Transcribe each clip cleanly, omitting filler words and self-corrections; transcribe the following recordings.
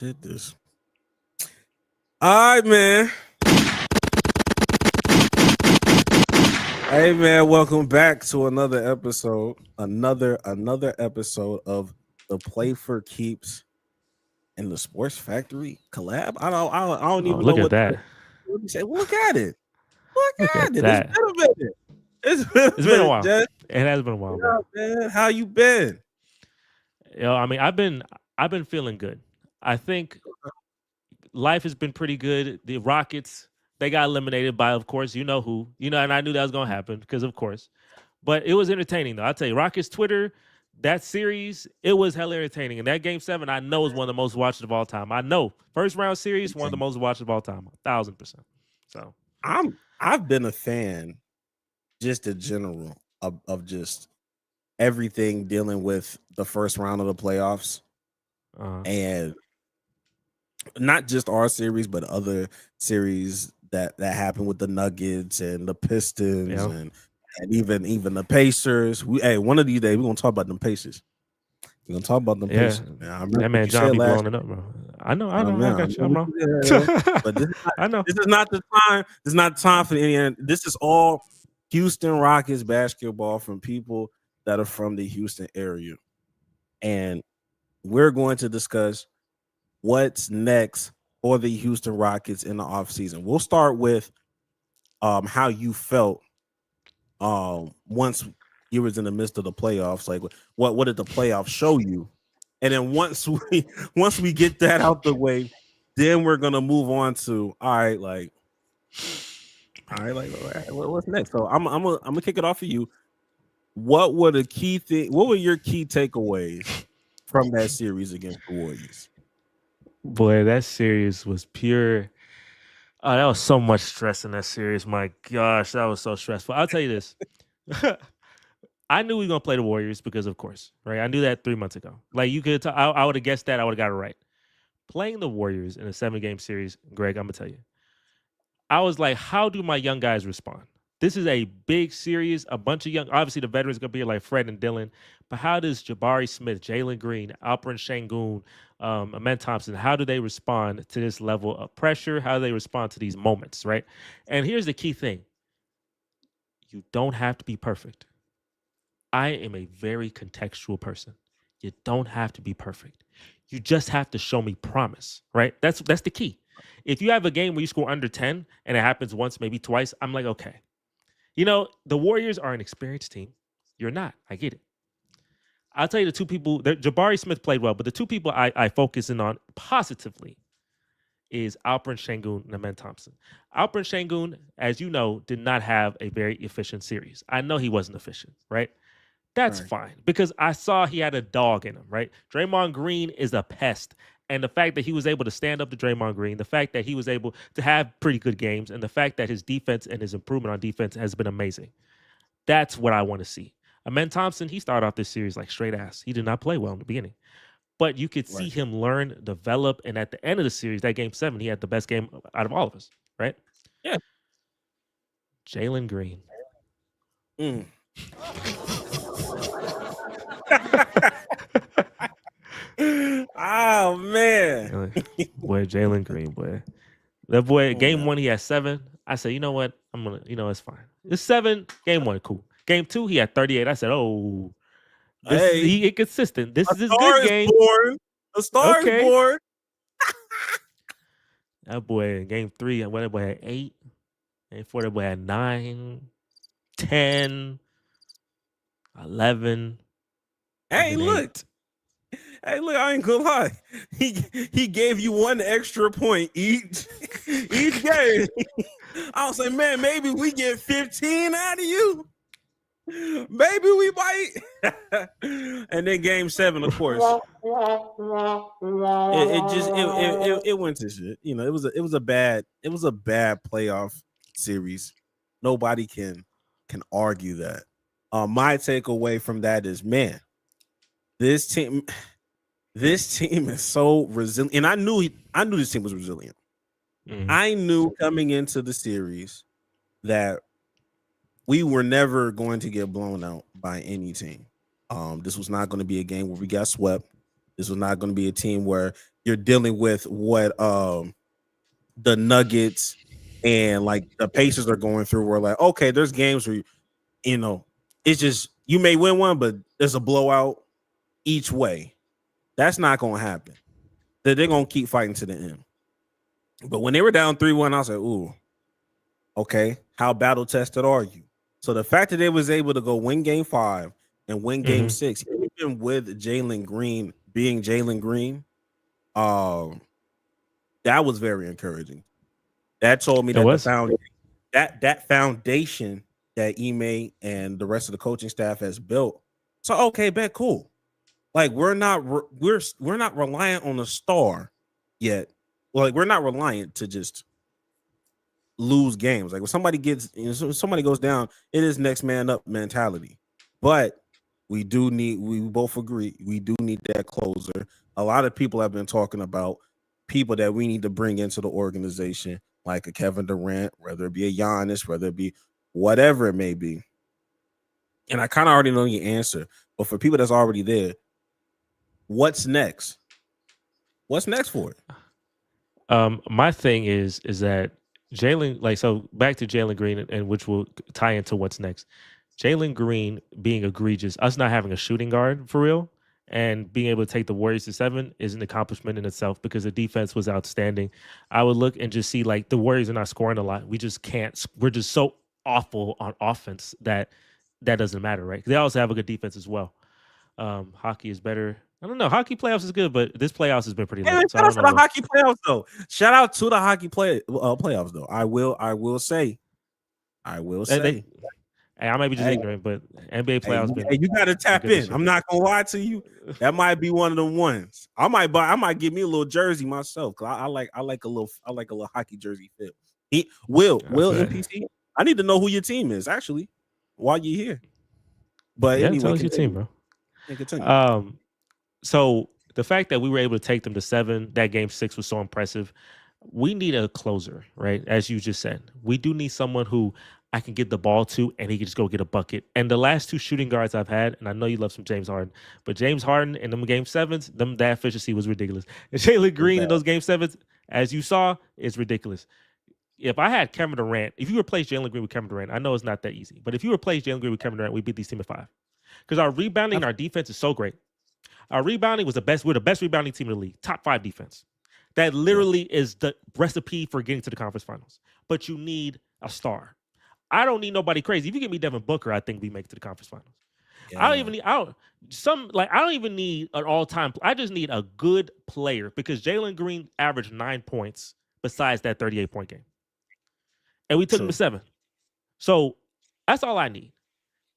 Did this. All right, man. Hey, man, welcome back to another episode. Another episode of the Play for Keeps and the Sports Factory collab. I don't Oh, even know look at what that. you say. Look at it. Look Look at at it. It's that. been a minute. It's been a It's been a minute, while. Jess. It has been a while, bro. Yeah, man. How you been? I mean, I've been feeling good. I think life has been pretty good. The Rockets, they got eliminated by, of course, you know who. And I knew that was gonna happen because of course. But it was entertaining though. I'll tell you, Rockets Twitter, that series, it was hella entertaining. And that game 7, I know is one of the most watched of all time. I know. First round series, one of the most watched of all time. 1,000%. So I've been a fan just in general of just everything dealing with the first round of the playoffs and not just our series but other series that happened with the Nuggets and the Pistons and even the Pacers. One of these days we're gonna talk about them Pacers. We're gonna talk about them Pacers. Man, I remember that man you John said be last blowing it up, bro. I know. man, I got you. I'm wrong. but I know. this is not the time. This is not time for any. This is all Houston Rockets basketball from people that are from the Houston area, and we're going to discuss what's next for the Houston Rockets in the offseason. We'll start with how you felt once you was in the midst of the playoffs. Like what did the playoffs show you? And then once we get that out the way, then we're gonna move on to what's next? So I'm gonna kick it off for you. What were the key thing? What were your key takeaways from that series against the Warriors? Boy, that series was pure. Oh, that was so much stress in that series. My gosh, that was so stressful. I'll tell you this. I knew we were gonna play the Warriors because, of course, right? I knew that 3 months ago. Like you could, I would have guessed that. I would have got it right. Playing the Warriors in a 7-game series, Greg, I'm gonna tell you. I was like, how do my young guys respond? This is a big series. A bunch of young, obviously the veterans gonna be like Fred and Dylan, but how does Jabari Smith, Jalen Green, Alperen Sengun, Amen Thompson, how do they respond to this level of pressure? How do they respond to these moments, right? And here's the key thing: you don't have to be perfect. I am a very contextual person. You don't have to be perfect. You just have to show me promise, right? That's the key. If you have a game where you score under 10 and it happens once, maybe twice, I'm like, okay. The Warriors are an experienced team. You're not. I get it. I'll tell you the two people, Jabari Smith played well, but the two people I focus in on positively is Alperen Sengun and Amen Thompson. Alperen Sengun, as you know, did not have a very efficient series. I know he wasn't efficient, right? That's fine because I saw he had a dog in him, right? Draymond Green is a pest. And the fact that he was able to stand up to Draymond Green, the fact that he was able to have pretty good games, and the fact that his defense and his improvement on defense has been amazing. That's what I want to see. Amen Thompson, he started off this series like straight ass. He did not play well in the beginning. But you could see him learn, develop, and at the end of the series, that game 7, he had the best game out of all of us, right? Yeah. Jalen Green. Oh man, boy, Jalen Green, boy. That boy, game 1, he had 7. I said, you know what? I'm gonna, it's fine. It's 7. Game 1, cool. Game 2, he had 38. I said, oh, he inconsistent. This is his good game. A star is born. That boy, game 3, that boy had 8. Game 4, that boy had 9, 10, 11. Hey, look. Hey, look, I ain't gonna lie. He gave you 1 extra point each game. I was like, man, maybe we get 15 out of you. Maybe we might. And then game 7, of course. It went to shit. It was a bad playoff series. Nobody can argue that. My takeaway from that is, man, this team is so resilient. And I knew this team was resilient. Mm-hmm. I knew coming into the series that we were never going to get blown out by any team. This was not going to be a game where we got swept. This was not going to be a team where you're dealing with what the Nuggets and like the Pacers are going through. Where like, okay, there's games where you know it's just you may win one, but there's a blowout each way. That's not going to happen. They're going to keep fighting to the end. But when they were down 3-1, I was like, ooh, okay, how battle tested are you? So the fact that they was able to go win game 5 and win game 6, even with Jalen Green being Jalen Green, that was very encouraging. That told me that that foundation that Ime and the rest of the coaching staff has built. So okay, bet cool. Like we're not reliant on a star yet. Like we're not reliant to just lose games. Like when somebody somebody goes down, it is next man up mentality. But we both agree, we do need that closer. A lot of people have been talking about people that we need to bring into the organization, like a Kevin Durant, whether it be a Giannis, whether it be whatever it may be. And I kind of already know your answer, but for people that's already there, what's next? What's next for it? My thing is that Jalen, so back to Jalen Green, and which will tie into what's next. Jalen Green being egregious, us not having a shooting guard for real, and being able to take the Warriors to 7 is an accomplishment in itself because the defense was outstanding. I would look and just see like the Warriors are not scoring a lot. We just can't. We're just so awful on offense that doesn't matter, right? They also have a good defense as well. Hockey is better. I don't know. Hockey playoffs is good, but this playoffs has been pretty lit. Shout out to the hockey playoffs though. Shout out to the hockey playoffs though. I will say. Hey, I might be just ignorant, but NBA playoffs. You gotta tap in. I'm not gonna lie to you. That might be one of the ones. I might get me a little jersey myself because I like a little hockey jersey fit. Will NPC. I need to know who your team is actually while you're here. But anyway, tell us your team, bro. So the fact that we were able to take them to 7, that game 6 was so impressive. We need a closer, right? As you just said, we do need someone who I can get the ball to and he can just go get a bucket. And the last 2 shooting guards I've had, and I know you love some James Harden, but James Harden in them game 7s, that efficiency was ridiculous. And Jalen Green in those game 7s, as you saw, is ridiculous. If I had Kevin Durant, if you replace Jalen Green with Kevin Durant, I know it's not that easy, but if you replace Jalen Green with Kevin Durant, we beat these team at 5. Because our rebounding and our defense is so great. Our rebounding was we're the best rebounding team in the league, top 5 defense. That literally is the recipe for getting to the conference finals. But you need a star. I don't need nobody crazy. If you give me Devin Booker, I think we make it to the conference finals. Yeah. I don't even need an all-time. I just need a good player because Jalen Green averaged 9 points besides that 38-point game. And we took him to 7. So that's all I need.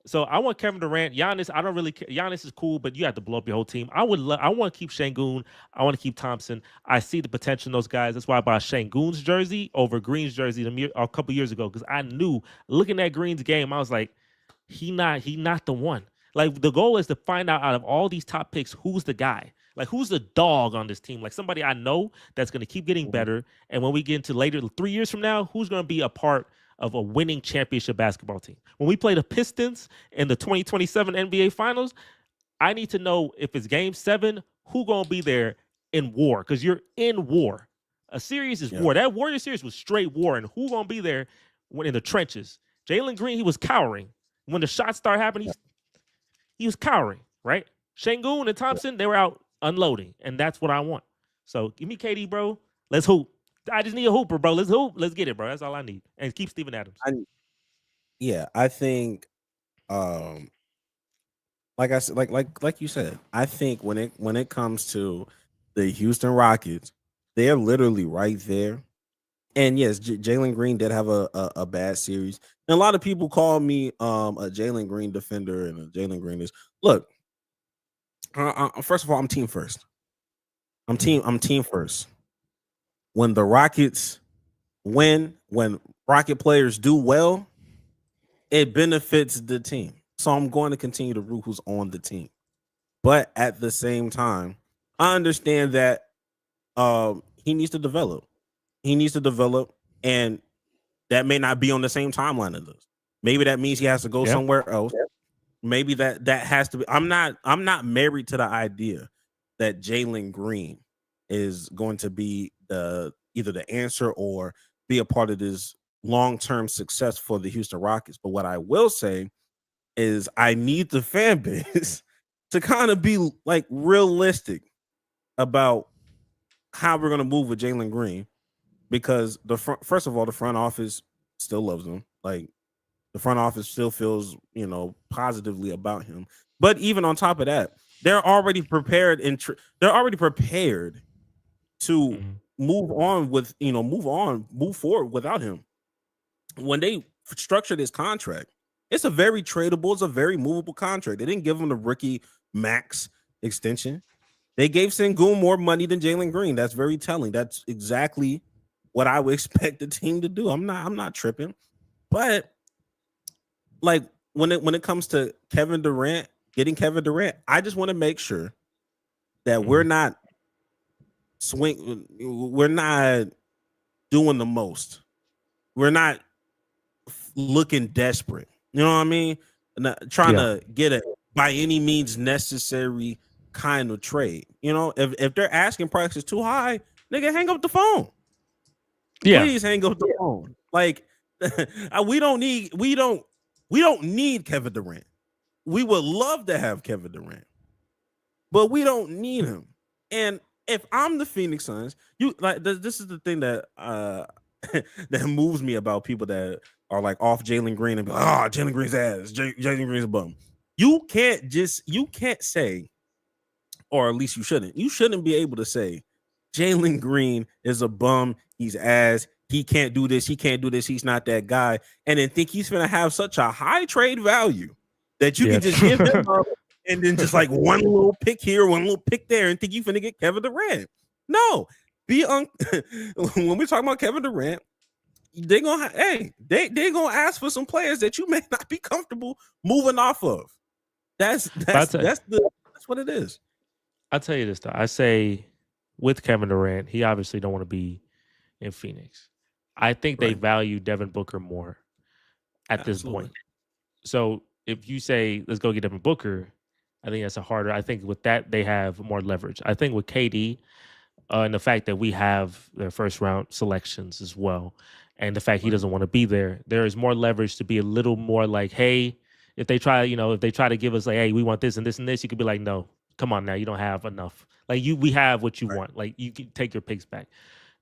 So I want Kevin Durant. Giannis, I don't really care. Giannis is cool, but you have to blow up your whole team. I want to keep Şengün. I want to keep Thompson. I see the potential in those guys. That's why I bought Şengün's jersey over Green's jersey a couple years ago because I knew looking at Green's game, I was like, he not the one. Like the goal is to find out of all these top picks, who's the guy. Like who's the dog on this team? Like somebody I know that's going to keep getting better. And when we get into later 3 years from now, who's going to be a part of a winning championship basketball team? When we play the Pistons in the 2027 NBA Finals, I need to know if it's game 7, who gonna be there in war? Because you're in war. A series is war. That Warrior series was straight war, and who gonna be there when in the trenches? Jalen Green, he was cowering. When the shots started happening, he was cowering, right? Şengün and Thompson, they were out unloading, and that's what I want. So give me KD, bro. Let's hoop. I just need a hooper, bro. Let's hoop. Let's get it, bro. That's all I need. And keep Steven Adams. I think, like I said, like you said, I think when it comes to the Houston Rockets, they're literally right there. And yes, Jalen Green did have a bad series. And a lot of people call me a Jalen Green defender and a Jalen Green is. Look, first of all, I'm team first. I'm team first. When the Rockets win, when Rocket players do well, it benefits the team. So I'm going to continue to root who's on the team. But at the same time, I understand that he needs to develop. He needs to develop, and that may not be on the same timeline as us. Maybe that means he has to go somewhere else. Maybe that has to be. I'm not married to the idea that Jalen Green is going to be either the answer or be a part of this long-term success for the Houston Rockets. But what I will say is I need the fan base to kind of be like realistic about how we're going to move with Jalen Green, because first of all, the front office still loves him. Like, the front office still feels, positively about him. But even on top of that, they're already prepared to move forward without him. When they structured his contract, it's a very tradable, it's a very movable contract. They didn't give him the rookie max extension. They gave Sengun more money than Jalen Green. That's very telling. That's exactly what I would expect the team to do. I'm not tripping. But like when it comes to getting Kevin Durant, I just want to make sure that we're not doing the most. We're not looking desperate. You know what I mean? Not trying to get it by any means necessary kind of trade. If their asking price is too high, nigga, hang up the phone. Yeah. Please hang up the phone. Like, we don't need Kevin Durant. We would love to have Kevin Durant, but we don't need him. And if I'm the Phoenix Suns, this is the thing that that moves me about people that are like off Jalen Green and be like, oh, Jalen Green's ass, Jalen Green's a bum. You can't say, or at least you shouldn't be able to say Jalen Green is a bum, he's ass, he can't do this, he's not that guy, and then think he's gonna have such a high trade value that you can just give him up and then just like one little pick here, one little pick there, and think you're gonna get Kevin Durant. No, when we're talking about Kevin Durant, they're gonna ask for some players that you may not be comfortable moving off of. That's what it is. I'll tell you this though. I say with Kevin Durant, he obviously don't want to be in Phoenix. I think they value Devin Booker more at this point. So if you say let's go get Devin Booker, I think that's I think with that they have more leverage. I think with KD and the fact that we have their first round selections as well, and the fact he doesn't want to be there is more leverage to be a little more like, hey, if they try to give us like, hey, we want this and this and this, you could be like, no, come on now, you don't have enough. Like we have what you want. Like you can take your picks back.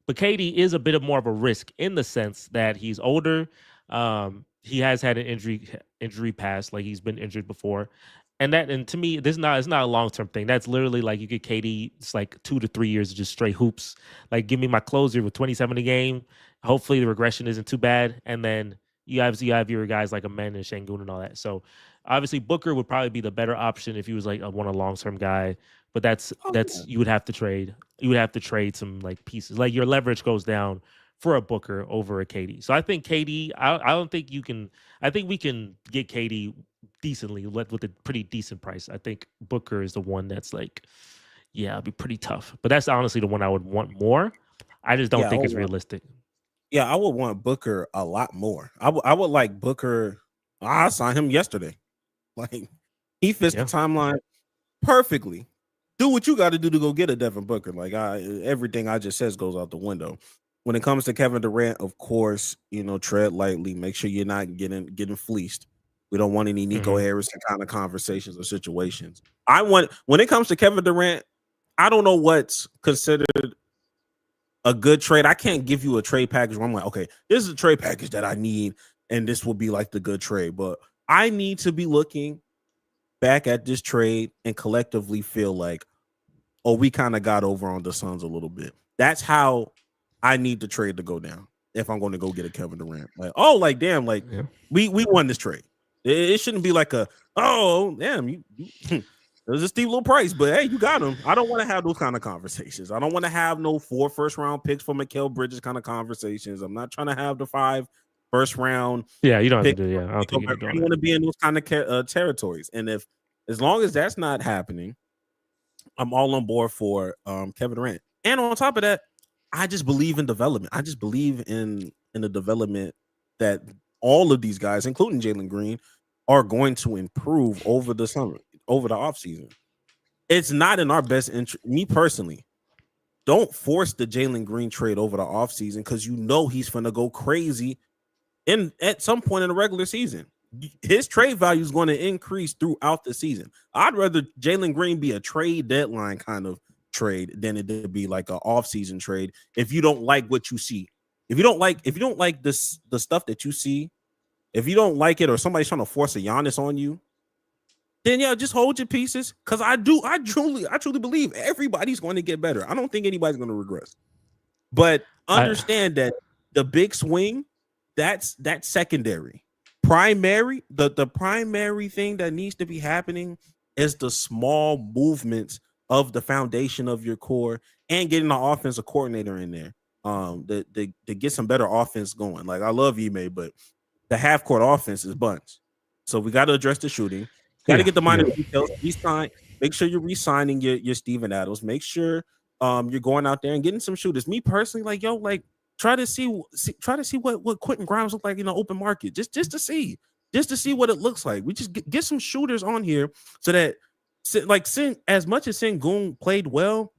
But KD is a bit of more of a risk in the sense that he's older. He has had an injury past, like he's been injured before. And to me, it's not a long-term thing. That's literally like you get KD, it's like 2 to 3 years of just straight hoops. Like give me my closer with 27 a game. Hopefully the regression isn't too bad. And then you have your guys like Amen and Sengun and all that. So obviously Booker would probably be the better option if he was like a long-term guy. But that's you would have to trade. You would have to trade some like pieces. Like your leverage goes down for a Booker over a KD. So I think KD, I don't think you can. I think we can get KD decently with a pretty decent price. I think Booker is the one that's like, yeah, it'd be pretty tough. But that's honestly the one I would want more. I just don't think it's realistic. Yeah, I would want Booker a lot more. I would like Booker. I signed him yesterday. Like he fits the timeline perfectly. Do what you got to do to go get a Devin Booker. Like everything I just says goes out the window. When it comes to Kevin Durant, of course, tread lightly. Make sure you're not getting fleeced. We don't want any Nico Harrison kind of conversations or situations. When it comes to Kevin Durant, I don't know what's considered a good trade. I can't give you a trade package where I'm like, okay, this is a trade package that I need, and this will be like the good trade. But I need to be looking back at this trade and collectively feel like, oh, we kind of got over on the Suns a little bit. That's how I need the trade to go down if I'm going to go get a Kevin Durant. Like, oh, like damn, like we won this trade. It shouldn't be like oh damn, you it was a steep little price, but hey, you got him. I don't want to have those kind of conversations. I don't want to have no 4 first-round picks for Mikal Bridges kind of conversations. I'm not trying to have the 5 first-round. Yeah, you don't have to do. Yeah, I don't think you want to be in those kind of territories. And as long as that's not happening, I'm all on board for Kevin Durant. And on top of that, I just believe in development. I just believe in the development that all of these guys, including Jalen Green, are going to improve over the summer, over the offseason. It's not in our best interest. Me personally, don't force the Jalen Green trade over the offseason because you know he's gonna go crazy at some point in the regular season. His trade value is going to increase throughout the season. I'd rather Jalen Green be a trade deadline kind of trade than it to be like an offseason trade. If you don't like what you see, if you don't like this the stuff that you see, if you don't like it or somebody's trying to force a Giannis on you, then yeah, just hold your pieces. Cause I truly believe everybody's going to get better. I don't think anybody's going to regress. But understand that the big swing, that's secondary. Primary, the primary thing that needs to be happening is the small movements of the foundation of your core and getting the offensive coordinator in there. To get some better offense going. Like I love Ime, but the half court offense is buns. So we got to address the shooting. Got to get the minor details. Make sure you're re-signing your Steven Adams. Make sure you're going out there and getting some shooters. Me personally, like try to see what Quentin Grimes look like in the open market. Just to see what it looks like. We just get some shooters on here so that as much as Sengun played well,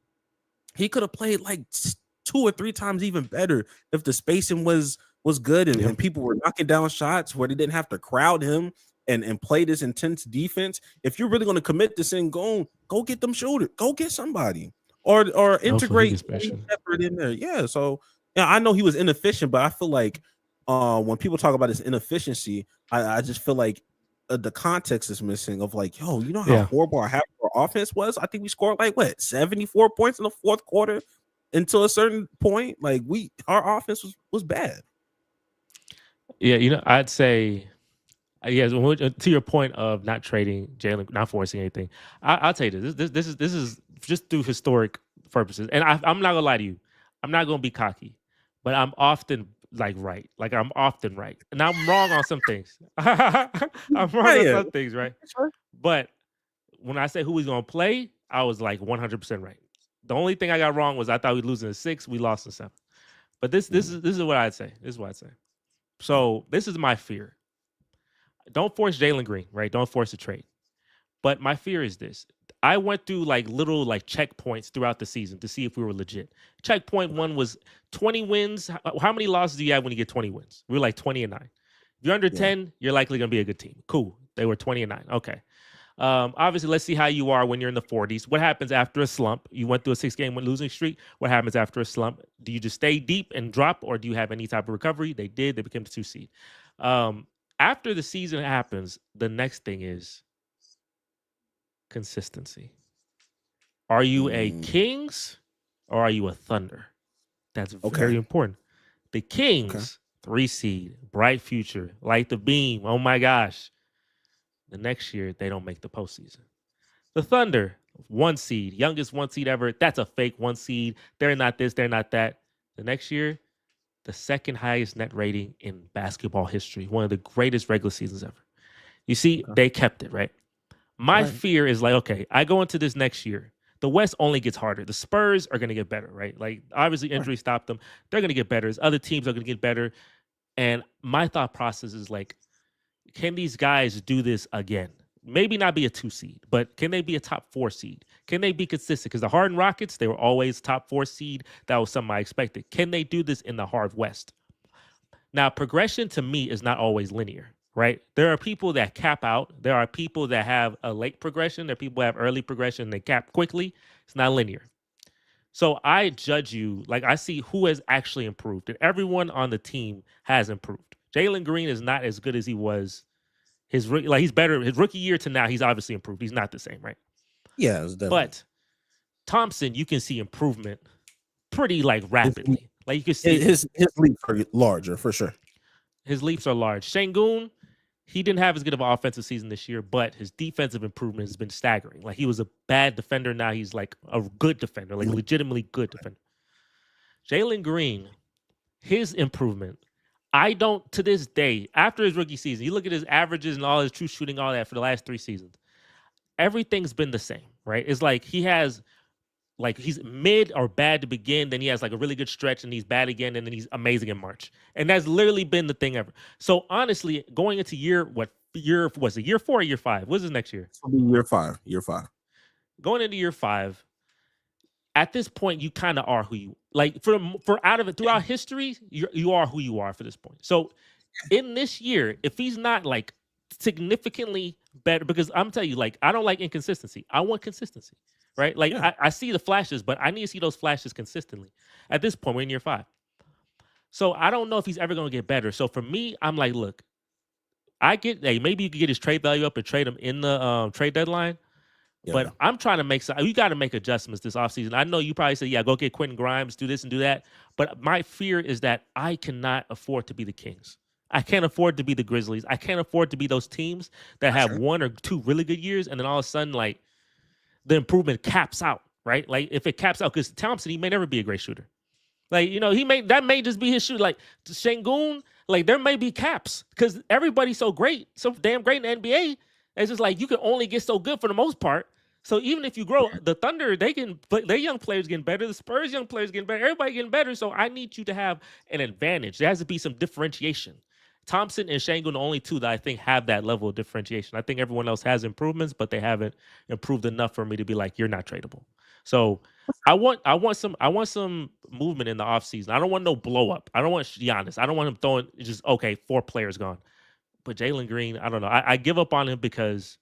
he could have played like 2 or 3 times even better if the spacing was good and people were knocking down shots where they didn't have to crowd him and play this intense defense. If you're really going to commit to Sengun, go get them shooters. Go get somebody or integrate effort in there. Yeah, so yeah, I know he was inefficient, but I feel like when people talk about his inefficiency, I just feel like the context is missing of like, yo, you know how horrible our half our offense was? I think we scored like 74 points in the fourth quarter until a certain point. Like our offense was bad. Yeah, I'd say to your point of not trading Jalen, not forcing anything. I'll tell you this is just through historic purposes, and I'm not gonna lie to you. I'm not gonna be cocky, but I'm often right. Like I'm often right, and I'm wrong on some things. I'm wrong on some things, right? But when I say who he's gonna play, I was like 100% right. The only thing I got wrong was I thought we'd lose in 6, we lost in 7. But this is what I'd say. This is what I'd say. So this is my fear. Don't force Jalen Green, right? Don't force a trade. But my fear is this. I went through little checkpoints throughout the season to see if we were legit. Checkpoint 1 was 20 wins. How many losses do you have when you get 20 wins? We were like 20-9. If you're under 10, you're likely going to be a good team. Cool. They were 20-9. Okay. Obviously, let's see how you are when you're in the 40s. What happens after a slump? You went through a 6-game losing streak. What happens after a slump? Do you just stay deep and drop, or do you have any type of recovery? They did. They became the 2 seed. After the season happens, the next thing is consistency. Are you a Kings or are you a Thunder? That's very important. The Kings, 3 seed, bright future, light the beam. Oh my gosh. The next year, they don't make the postseason. The Thunder, 1 seed, youngest 1 seed ever. That's a fake 1 seed. They're not this, they're not that. The next year, the second highest net rating in basketball history. One of the greatest regular seasons ever. You see, they kept it, right? My fear is okay, I go into this next year. The West only gets harder. The Spurs are going to get better, right? Like, obviously, injury stopped them. They're going to get better. Other teams are going to get better. And my thought process is can these guys do this again? Maybe not be a 2 seed, but can they be a top 4 seed? Can they be consistent? Because the Harden Rockets, they were always top 4 seed. That was something I expected. Can they do this in the hard West? Now, progression to me is not always linear, right? There are people that cap out. There are people that have a late progression. There are people that have early progression. They cap quickly. It's not linear. So I judge you, I see who has actually improved. And everyone on the team has improved. Jalen Green is not as good as he was. He's better. His rookie year to now, he's obviously improved. He's not the same, right? Yeah, but Thompson, you can see improvement pretty rapidly. You can see his leaps are larger for sure. His leaps are large. Sengun, he didn't have as good of an offensive season this year, but his defensive improvement has been staggering. He was a bad defender. Now he's a good defender, legitimately good defender. Jalen Green, his improvement, I don't, to this day, after his rookie season, you look at his averages and all his true shooting, all that for the last 3 seasons, everything's been the same, right? It's he has, he's mid or bad to begin, then he has a really good stretch, and he's bad again, and then he's amazing in March. And that's literally been the thing ever. So honestly, going into year 4 or year 5? What's his next year? Year 5. Going into year 5, at this point, you kind of are who you like. For out of it throughout history, you are who you are for this point. So in this year, if he's not like significantly better, because I'm telling you, like, I don't like inconsistency. I want consistency, right? Like, Yeah. I see the flashes, but I need to see those flashes consistently. At this point, we're in year 5. So I don't know if he's ever going to get better. So for me, I'm like, look, I get, hey, maybe you could get his trade value up and trade him in the trade deadline. Yeah. But I'm trying to make some. You got to make adjustments this offseason. I know you probably say, yeah, go get Quentin Grimes, do this and do that. But my fear is that I cannot afford to be the Kings. I can't afford to be the Grizzlies. I can't afford to be those teams that have 1 or 2 really good years, and then all of a sudden, like, the improvement caps out, right? Like, if it caps out, because Thompson, he may never be a great shooter. Like, that may just be his shoot. Like, Şengün, like, there may be caps because everybody's so great, so damn great in the NBA. It's just like you can only get so good for the most part. So even if you grow, the Thunder, their young players getting better. The Spurs young players getting better. Everybody getting better. So I need you to have an advantage. There has to be some differentiation. Thompson and Şengün, the only two that I think have that level of differentiation. I think everyone else has improvements, but they haven't improved enough for me to be like, you're not tradable. So I want some movement in the offseason. I don't want no blow up. I don't want Giannis. I don't want him throwing just 4 players gone. But Jalen Green, I don't know. I give up on him because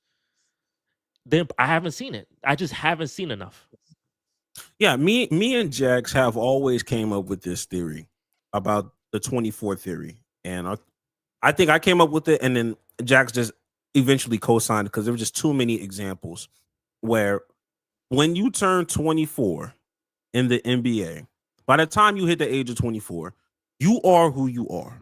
I haven't seen it. I just haven't seen enough. Yeah, me and Jax have always came up with this theory about the 24 theory, and I think I came up with it, and then Jax just eventually co-signed because there were just too many examples where when you turn 24 in the NBA, by the time you hit the age of 24, you are who you are.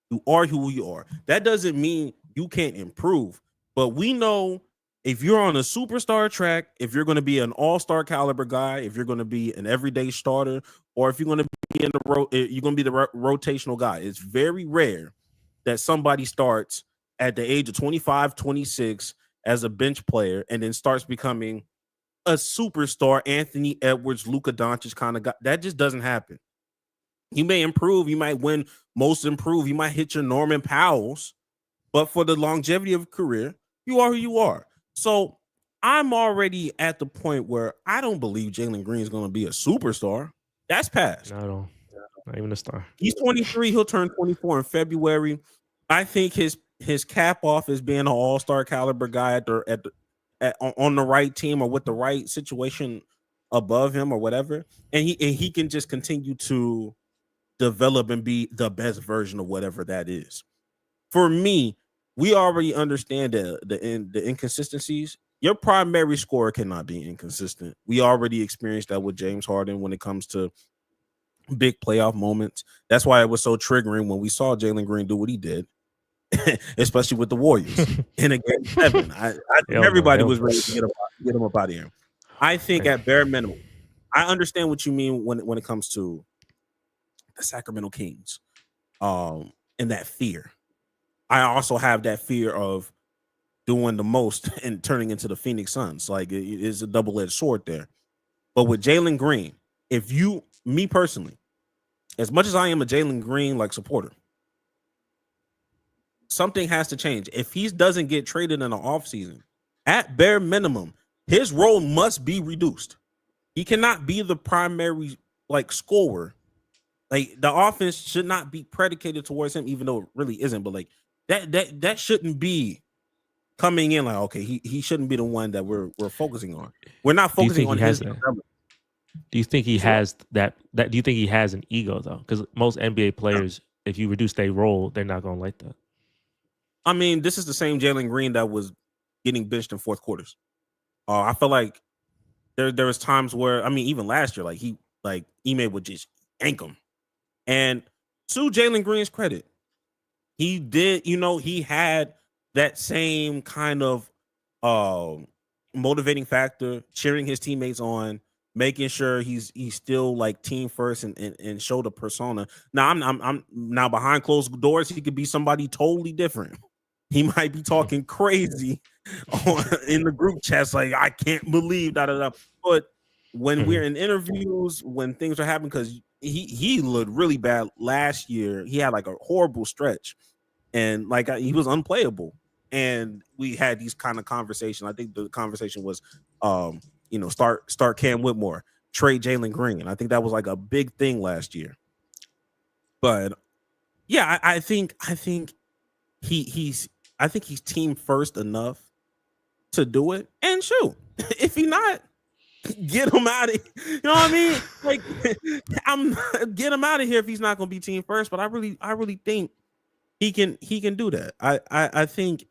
You are who you are. That doesn't mean you can't improve, but we know if you're on a superstar track, if you're going to be an all-star caliber guy, if you're going to be an everyday starter, or if you're going to be you're going to be the rotational guy. It's very rare that somebody starts at the age of 25, 26 as a bench player and then starts becoming a superstar, Anthony Edwards, Luka Doncic kind of guy. That just doesn't happen. You may improve, you might win most improved, you might hit your Norman Powells, but for the longevity of a career, you are who you are. So I'm already at the point where I don't believe Jalen Green is going to be a superstar. That's past. Not even a star. He's 23. He'll turn 24 in February. I think his cap off is being an all-star caliber guy on the right team or with the right situation above him or whatever, and he can just continue to develop and be the best version of whatever that is. For me, we already understand the inconsistencies. Your primary scorer cannot be inconsistent. We already experienced that with James Harden when it comes to big playoff moments. That's why it was so triggering when we saw Jalen Green do what he did, especially with the Warriors in a game 7. I think everybody was ready to get him up out of here. I think at bare minimum, I understand what you mean when it comes to the Sacramento Kings, and that fear. I also have that fear of doing the most and turning into the Phoenix Suns. Like it is a double-edged sword there. But with Jalen Green, me personally, as much as I am a Jalen Green like supporter, something has to change. If he doesn't get traded in the offseason, at bare minimum, his role must be reduced. He cannot be the primary scorer. Like the offense should not be predicated towards him, even though it really isn't. But like that shouldn't be coming in like, okay, he shouldn't be the one that we're focusing on. We're not focusing on his. Do you think he has that? Do you think he has an ego though? Because most NBA players, if you reduce their role, they're not gonna like that. I mean, this is the same Jalen Green that was getting benched in fourth quarters. I feel like there was times where, I mean, even last year, Ime would just yank him. And to Jalen Green's credit, he did, he had that same kind of motivating factor, cheering his teammates on, making sure he's still like team first and show the persona. Now I'm now behind closed doors, he could be somebody totally different. He might be talking crazy in the group chats, like I can't believe that. But when we're in interviews, when things are happening, because he looked really bad last year. He had like a horrible stretch, and he was unplayable. And we had these kind of conversations. I think the conversation was, start Cam Whitmore, trade Jalen Green. I think that was like a big thing last year. But yeah, I think he's team first enough to do it. And shoot, if he not, get him out of here. You know what I mean? Like, get him out of here if he's not going to be team first. But I really think he can do that. I think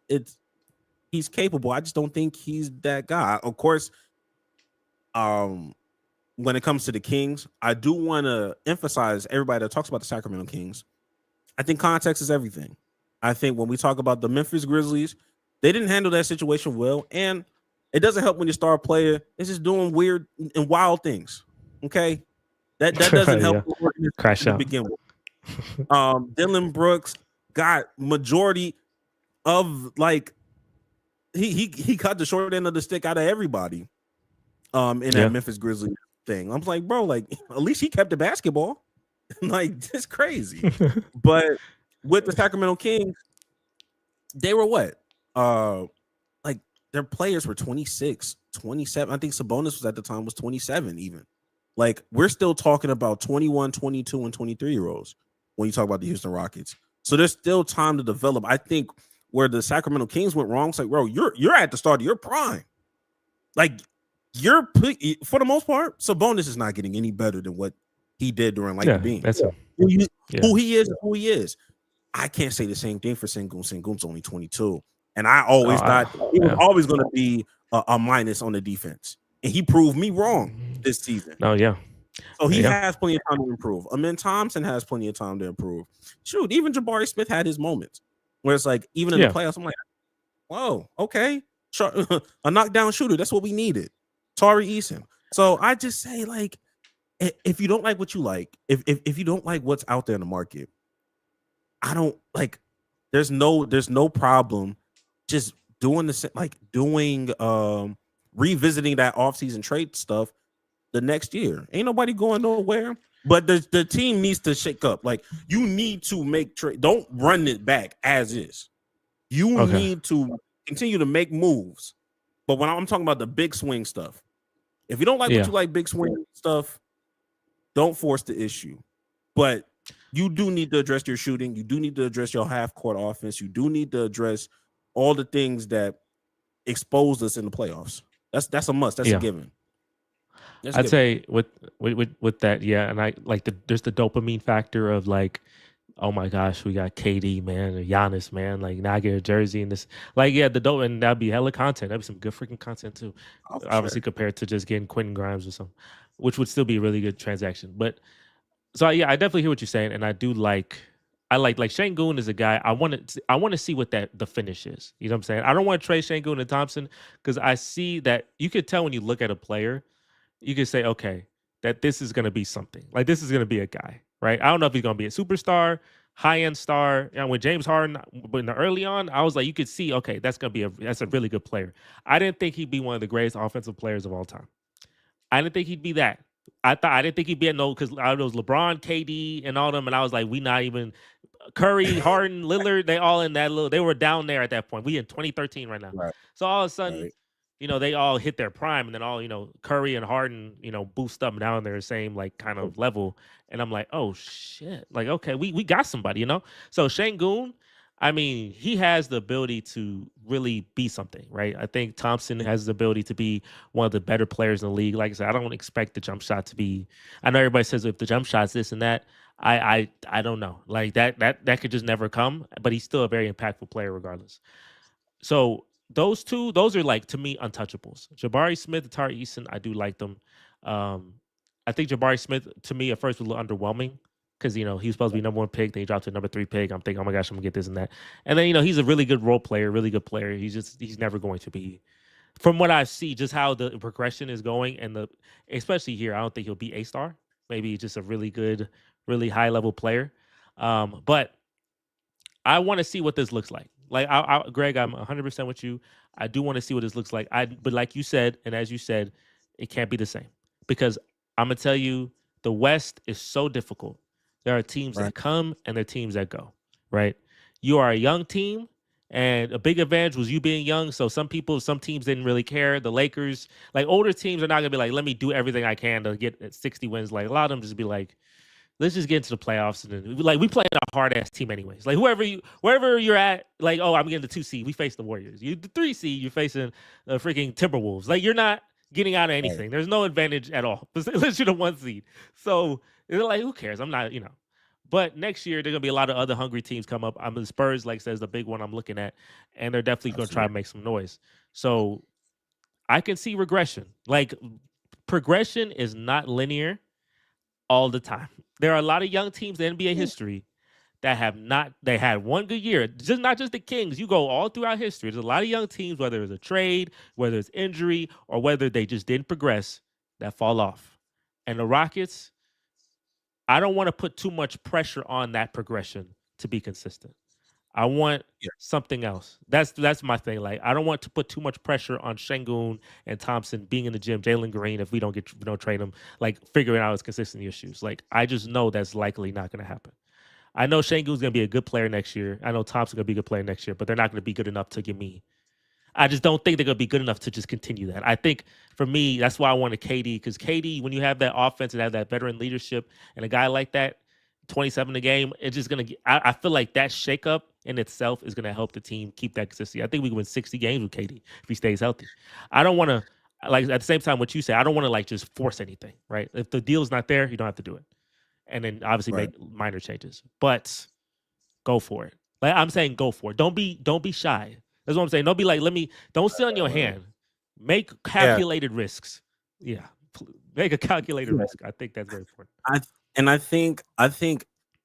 he's capable. I just don't think he's that guy. Of course, when it comes to the Kings, I do want to emphasize everybody that talks about the Sacramento Kings. I think context is everything. I think when we talk about the Memphis Grizzlies, they didn't handle that situation well, and it doesn't help when your star player is just doing weird and wild things. Okay, that doesn't help Crash out. begin with. Dylan Brooks got majority of like he cut the short end of the stick out of everybody. In that Memphis Grizzlies thing, I'm like, bro, like at least he kept the basketball. Like, it's crazy. But with the Sacramento Kings, they were what? Like their players were 26, 27. I think Sabonis was at the time was 27 even. Like we're still talking about 21, 22, and 23-year-olds when you talk about the Houston Rockets. So there's still time to develop. I think where the Sacramento Kings went wrong, it's like, bro, you're at the start of your prime. Like for the most part, Sabonis is not getting any better than what he did during the Beam. That's who he is. I can't say the same thing for Sengun. Sengun's only 22, and I always thought he was always going to be a minus on the defense, and he proved me wrong this season. Oh yeah. So he has plenty of time to improve. Amin Thompson has plenty of time to improve. Shoot, even Jabari Smith had his moments where it's like even in the playoffs, I'm like, whoa, okay, a knockdown shooter. That's what we needed. Tari Eason. So I just say like, if you don't like what you like, if you don't like what's out there in the market, I don't like. There's no problem just doing revisiting that offseason trade stuff the next year. Ain't nobody going nowhere. But the team needs to shake up. Like you need to make trade. Don't run it back as is. You need to continue to make moves. But when I'm talking about the big swing stuff, if you don't like what you like, big swing stuff, don't force the issue. But you do need to address your shooting. You do need to address your half-court offense. You do need to address all the things that exposed us in the playoffs. That's a must. That's a given. I'd say with that, and I like there's the dopamine factor of like, oh my gosh, we got KD, man, or Giannis, man. Like now I get a jersey and this, like, the dope, and that'd be hella content. That'd be some good freaking content too. Obviously, compared to just getting Quentin Grimes or something, which would still be a really good transaction. But so I definitely hear what you're saying, and I do like Sengun is a guy I want to see what the finish is. You know what I'm saying? I don't want to trade Sengun and Thompson because I see that you could tell when you look at a player, you could say, okay, that this is going to be something. Like this is going to be a guy, right? I don't know if he's going to be a superstar, high-end star. And when James Harden, when early on, I was like, you could see, okay, that's a really good player. I didn't think he'd be one of the greatest offensive players of all time. I didn't think he'd be that. I didn't think he'd be because I was LeBron, KD, and all them, and I was like, we not even Curry, Harden, Lillard, they all in that they were down there at that point. We in 2013 right now. Right. So all of a sudden, they all hit their prime, and then all, Curry and Harden, boost up down there, same like kind of level. And I'm like, oh shit. Like, okay, we got somebody, So Sengun, I mean, he has the ability to really be something, right? I think Thompson has the ability to be one of the better players in the league. Like I said, I don't expect the jump shot to be. I know everybody says if the jump shot's this and that. I don't know. Like that could just never come. But he's still a very impactful player regardless. So those are like to me untouchables. Jabari Smith and Tari Eason, I do like them. I think Jabari Smith to me at first was a little underwhelming. Because, he was supposed to be number 1 pick. Then he dropped to number 3 pick. I'm thinking, oh, my gosh, I'm going to get this and that. And then, he's a really good role player, really good player. He's never going to be, from what I see, just how the progression is going. And especially here, I don't think he'll be A-star. Maybe just a really good, really high-level player. But I want to see what this looks like. Like, Greg, I'm 100% with you. I do want to see what this looks like. But like you said, and as you said, it can't be the same. Because I'm going to tell you, the West is so difficult. There are teams that come and there are teams that go, right? You are a young team. And a big advantage was you being young. So some teams didn't really care. The Lakers, like older teams, are not gonna be like, let me do everything I can to get 60 wins. Like a lot of them just be like, let's just get into the playoffs, and then like we playing a hard ass team anyways. Like wherever you're at, like, oh, I'm getting the 2 seed. We face the Warriors. You the 3 seed. You're facing the freaking Timberwolves. Like you're not getting out of anything. There's no advantage at all unless you're the 1 seed. So they're like, who cares? I'm not, But next year, there are going to be a lot of other hungry teams come up. The Spurs, like says, the big one I'm looking at, and they're definitely going to try to make some noise. So I can see regression. Like progression is not linear all the time. There are a lot of young teams in NBA history that have not. They had one good year. Just not just the Kings. You go all throughout history. There's a lot of young teams, whether it's a trade, whether it's injury, or whether they just didn't progress, that fall off. And the Rockets, I don't want to put too much pressure on that progression to be consistent. I want something else. That's my thing. Like I don't want to put too much pressure on Şengün and Thompson being in the gym, Jalen Green, if we don't trade him, like figuring out his consistency issues. Like I just know that's likely not going to happen. I know Şengün's going to be a good player next year. I know Thompson's going to be a good player next year, but they're not going to be good enough to give me. I just don't think they're going to be good enough to just continue that. I think for me, that's why I wanted KD, because KD, when you have that offense and have that veteran leadership and a guy like that, 27 a game, it's just going to I feel like that shakeup in itself is going to help the team keep that consistency. I think we can win 60 games with KD if he stays healthy. I don't want to, like, at the same time, what you say, I don't want to, like, just force anything, right? If the deal's not there, you don't have to do it. And then obviously make minor changes. But go for it. Like, I'm saying go for it. Don't be shy. That's what I'm saying. Don't be like, don't sit on your hand. Make calculated risks. Yeah. Make a calculated risk. I think that's very important. I think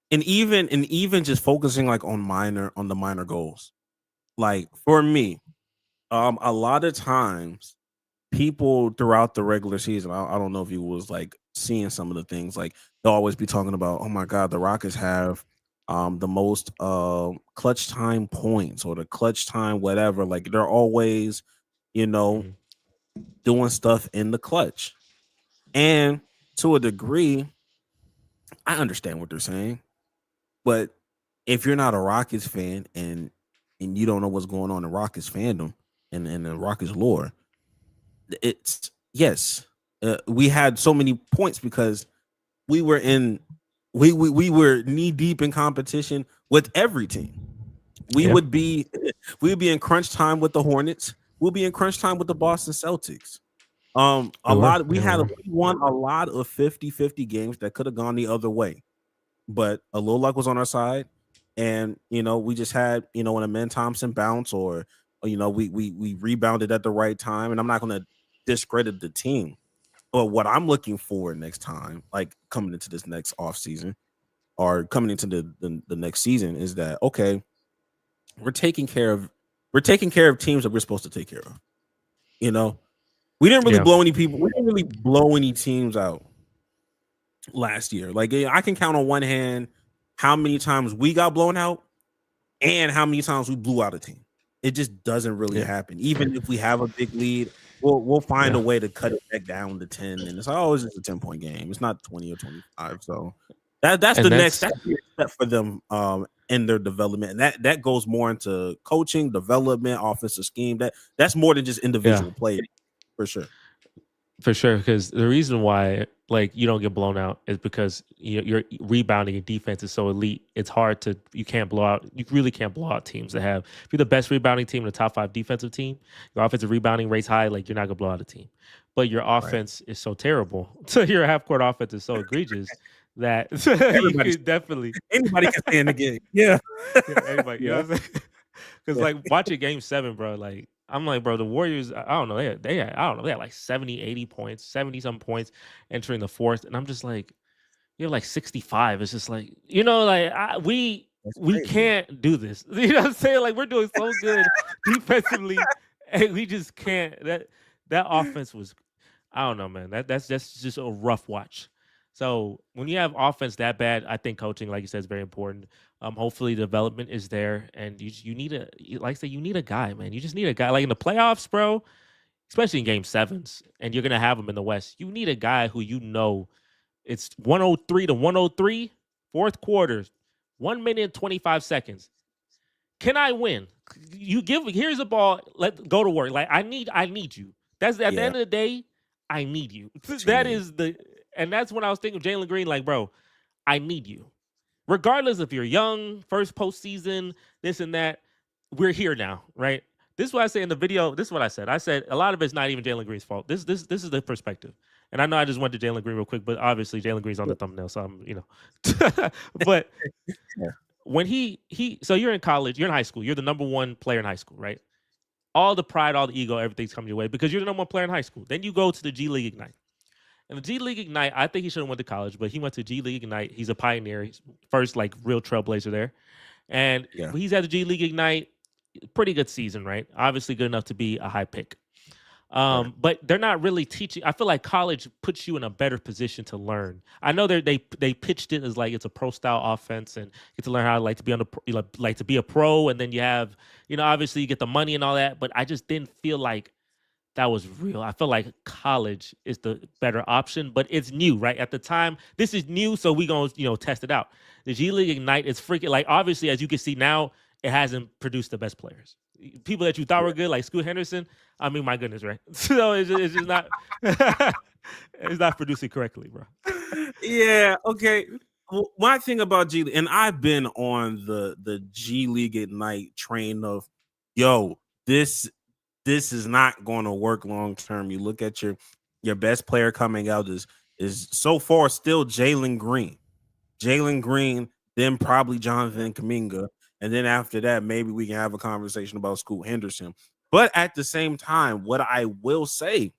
and even just focusing like on the minor goals. Like for me, a lot of times people throughout the regular season, I don't know if you was like seeing some of the things, like they'll always be talking about, oh my God, the Rockets have the most clutch time points or the clutch time whatever. Like they're always, doing stuff in the clutch. And to a degree, I understand what they're saying, but if you're not a Rockets fan and you don't know what's going on in Rockets fandom and the Rockets lore, it's yes, we had so many points because we were knee deep in competition with every team. We'd be in crunch time with the Hornets. We'll be in crunch time with the Boston Celtics. We won a lot of 50-50 games that could have gone the other way, but a little luck was on our side, and we just had when Amen Thompson bounce or we rebounded at the right time. And I'm not going to discredit the team, but what I'm looking for next time, like coming into this next off season or coming into the next season, is that okay? We're taking care of teams that we're supposed to take care of. We didn't really blow any people. We didn't really blow any teams out last year. Like I can count on one hand how many times we got blown out and how many times we blew out a team. It just doesn't really happen. Even if we have a big lead, we'll find a way to cut it back down to 10. And it's always just a 10-point game. It's not 20 or 25. So that's the next step for them in their development. And that goes more into coaching, development, offensive scheme. That's more than just individual play. For sure, because the reason why you don't get blown out is because your rebounding and defense is so elite. It's hard to you really can't blow out teams that have. If you're the best rebounding team in the top 5 defensive team, your offensive rebounding rate's high. Like you're not gonna blow out a team, but your offense is so terrible. So your half court offense is so egregious that you could definitely anybody can stay in the game. Yeah, anybody. You know what I'm saying? Because watching Game 7, bro, like. I'm like, bro, the Warriors, I don't know. They had like 70, 80 points, 70-some points entering the fourth. And I'm just like, you have like 65. It's just like, we can't do this. You know what I'm saying? Like, we're doing so good defensively, and we just can't. That offense was, I don't know, man. That's just a rough watch. So when you have offense that bad, I think coaching, like you said, is very important. Hopefully development is there, and you need you need a guy, man. You just need a guy like in the playoffs, bro, especially in Game 7s, and you're gonna have them in the West. You need a guy who it's 103 to 103, fourth quarter, 1 minute and 25 seconds. Can I win? Here's a ball. Let go to work. Like I need you. That's at the Yeah. end of the day. I need you. What you That mean? is and that's when I was thinking of Jalen Green. Like, bro, I need you. Regardless if you're young, first postseason, this and that, we're here now, right? This is what I say in the video. This is what I said. I said a lot of it's not even Jalen Green's fault. This is the perspective. And I know I just went to Jalen Green real quick, but obviously Jalen Green's on the thumbnail, so I'm, but Yeah. when so you're in college, you're in high school, you're the number one player in high school, right? All the pride, all the ego, everything's coming your way because you're the number one player in high school. Then you go to the G League Ignite. And the G League Ignite, I think he should have went to college, but he went to G League Ignite. He's a pioneer. He's first like real trailblazer there. And Yeah. he's at the G League Ignite. Pretty good season, right? Obviously good enough to be a high pick. Right. But they're not really teaching. I feel like college puts you in a better position to learn. I know they pitched it as like it's a pro style offense and get to learn how to like to be on the like to be a pro, and then you have obviously you get the money and all that. But I just didn't feel like that was real. I feel like college is the better option, but it's new, right? At the time, this is new, so we gonna test it out. The G League Ignite is freaking like obviously as you can see now, it hasn't produced the best players. People that you thought were good, like Scoot Henderson. I mean, my goodness, right? So it's just not. It's not producing correctly, bro. Yeah. Okay. Well, my thing about G League, and I've been on the G League Ignite train of, yo, this is not going to work long term. You look at your best player coming out is so far still Jalen Green. Jalen Green, then probably Jonathan Kuminga. And then after that, maybe we can have a conversation about Scoot Henderson. But at the same time, what I will say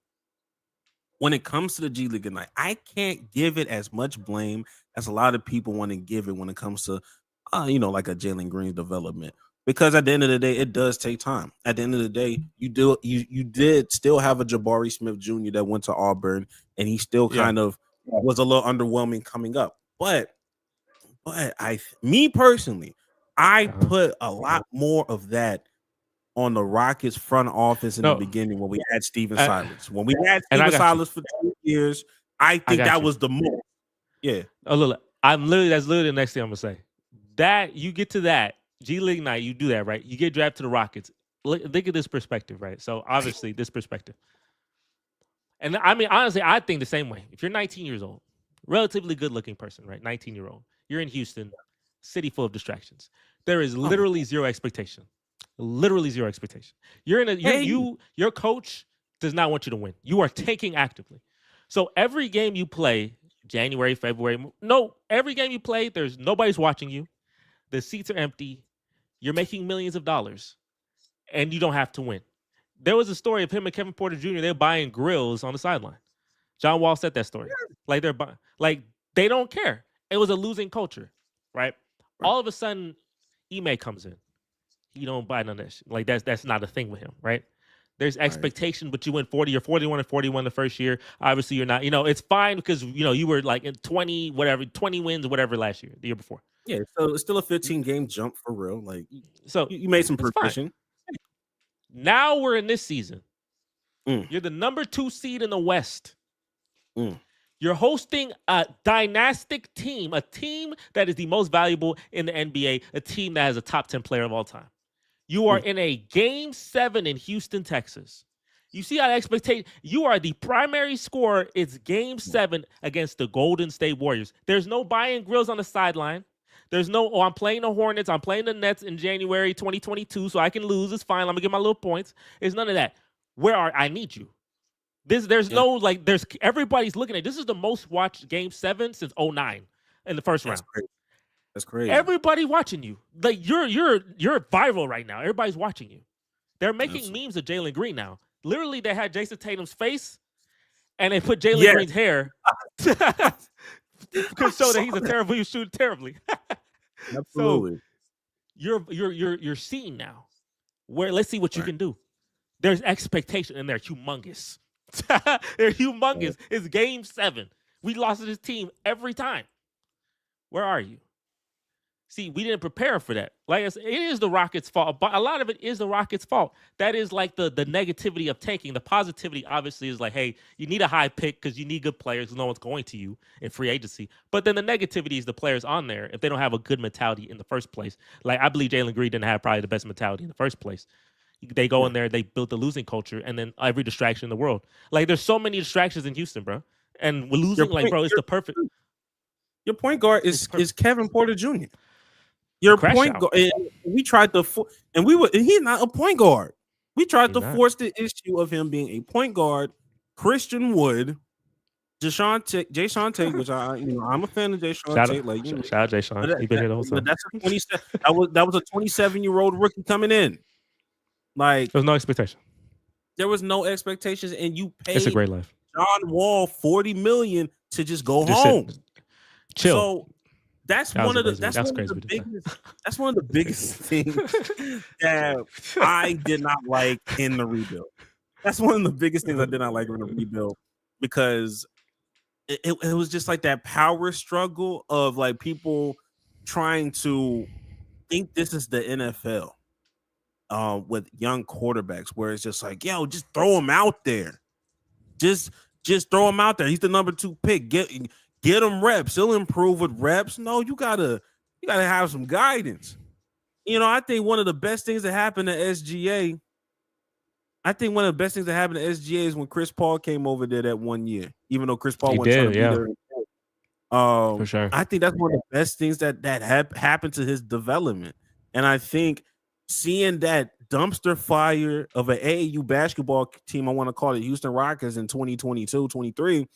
when it comes to the G League Ignite, I can't give it as much blame as a lot of people want to give it when it comes to, like a Jalen Green's development. Because at the end of the day, it does take time. At the end of the day, you did still have a Jabari Smith Jr. that went to Auburn, and he still kind of was a little underwhelming coming up. But me personally, I put a lot more of that on the Rockets front office in the beginning when we had Steven Silas. When we had Steven Silas for 2 years, I think that was the most. Yeah. Oh, look, that's literally the next thing I'm gonna say. That you get to that G League Ignite, you do that, right? You get drafted to the Rockets. Look at this perspective, right? So obviously this perspective. And I mean, honestly, I think the same way. If you're 19 years old, relatively good-looking person, right? 19-year-old. You're in Houston, city full of distractions. There is literally zero expectation. Literally zero expectation. Your coach does not want you to win. You are tanking actively. So every game you play, January, February, every game you play, nobody's watching you. The seats are empty. You're making millions of dollars, and you don't have to win. There was a story of him and Kevin Porter Jr. They're buying grills on the sideline. John Wall said that story. Like they don't care. It was a losing culture, right? All of a sudden, Ime comes in. He don't buy none of that shit. Like that's not a thing with him, right? There's expectation, but you win 40 or 41 and 41 the first year. Obviously, you're not. It's fine because you were like in 20 wins, whatever last year, the year before. Yeah, so it's still a 15-game jump for real. Like, so you made some progression. Now we're in this season. You're the number 2 seed in the West. You're hosting a dynastic team, a team that is the most valuable in the NBA, a team that has a top 10 player of all time. You are in a Game 7 in Houston, Texas. You see how expectation. You are the primary scorer. It's Game 7 against the Golden State Warriors. There's no buying grills on the sideline. There's no, I'm playing the Hornets. I'm playing the Nets in January 2022, so I can lose. It's fine. I'm going to get my little points. It's none of that. I need you. Everybody's looking at this is the most watched Game 7 since 2009 in the first round. That's crazy. Everybody watching you. Like you're viral right now. Everybody's watching you. They're making memes of Jalen Green now. Literally, they had Jason Tatum's face and they put Jalen Green's hair to show that he's shooting terribly. Absolutely. So you're seeing now where let's see what you can do. There's expectation and they're humongous. They're humongous. It's Game 7. We lost to this team every time. Where are you? See, we didn't prepare for that. Like it is the Rockets' fault, but a lot of it is the Rockets' fault. That is like the negativity of tanking. The positivity obviously is like, hey, you need a high pick because you need good players because no one's going to you in free agency. But then the negativity is the players on there if they don't have a good mentality in the first place. Like I believe Jalen Green didn't have probably the best mentality in the first place. They go in there, they built the losing culture, and then every distraction in the world. Like there's so many distractions in Houston, bro. And we're losing, like, bro, it's the perfect. Your point guard is Kevin Porter Jr. Your point guard. We tried to, and he's not a point guard. We tried to force the issue of him being a point guard. Christian Wood, Jason Tate, which I'm a fan of Jason Tate. Like, shout out Jason. He been here the whole time. That's a 27. that was a 27-year-old rookie coming in. Like, there was no expectation. There was no expectations, and you paid. It's a great life. John Wall $40 million to just go home. Chill. So that's one of the biggest things that I did not like in the rebuild. That's one of the biggest things I did not like in the rebuild because it was just like that power struggle of like people trying to think this is the NFL with young quarterbacks where it's just like, yo, just throw him out there. Just throw him out there. He's the number 2 pick. Get him reps. He'll improve with reps. No, you gotta have some guidance. I think one of the best things that happened to SGA. I think one of the best things that happened to SGA is when Chris Paul came over there that 1 year. Even though Chris Paul wasn't trying to be there. For sure. I think that's one of the best things that happened to his development. And I think seeing that dumpster fire of an AAU basketball team, I want to call it Houston Rockets in 2022, 23.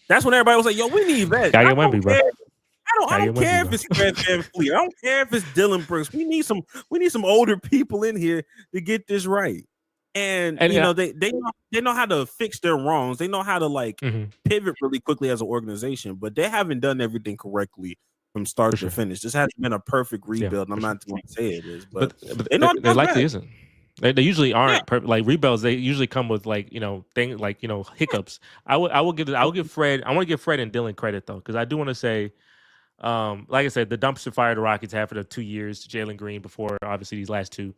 That's when everybody was like, yo, we need that. I don't care if it's Fred VanVleet. I don't care if it's Dylan Brooks. We need some older people in here to get this right. And they know how to fix their wrongs. They know how to pivot really quickly as an organization, but they haven't done everything correctly from start to finish. This hasn't been a perfect rebuild. And I'm not going to say it is, but they likely isn't. They usually aren't like rebuilds. They usually come with things like hiccups. I will give Fred. I want to give Fred and Dylan credit though, because I do want to say, like I said, the dumpster fire the Rockets had for the 2 years. Jalen Green before obviously these last 2.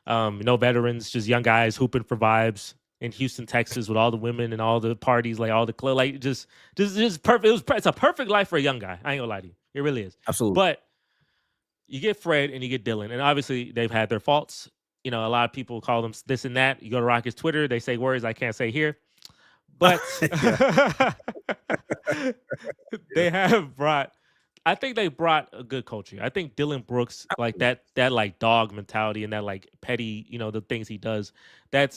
No veterans, just young guys hooping for vibes in Houston, Texas, with all the women and all the parties, like all the club, like just perfect. It's a perfect life for a young guy. I ain't gonna lie to you, it really is. Absolutely. But you get Fred and you get Dylan, and obviously they've had their faults. A lot of people call them this and that. You go to Rockets Twitter, they say words I can't say here. But I think they brought a good culture. I think Dylan Brooks, like that like dog mentality and that like petty, the things he does.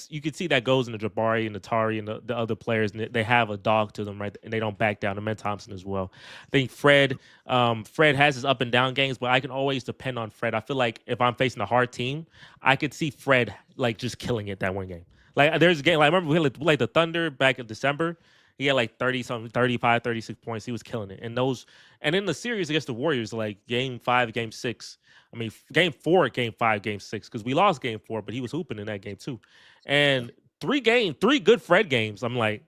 You can see that goes into Jabari and Atari and the other players, and they have a dog to them, right? And they don't back down. And Ben Thompson as well. I think Fred has his up and down games, but I can always depend on Fred. I feel like if I'm facing a hard team, I could see Fred like just killing it that one game. Like there's a game, like I remember we had like the Thunder back in December. He had like 30-something, 35, 36 points. He was killing it. And in the series against the Warriors, like game 5, game 6, I mean, game 4, game 5, game 6, because we lost game 4, but he was hooping in that game too. And 3 good Fred games. I'm like,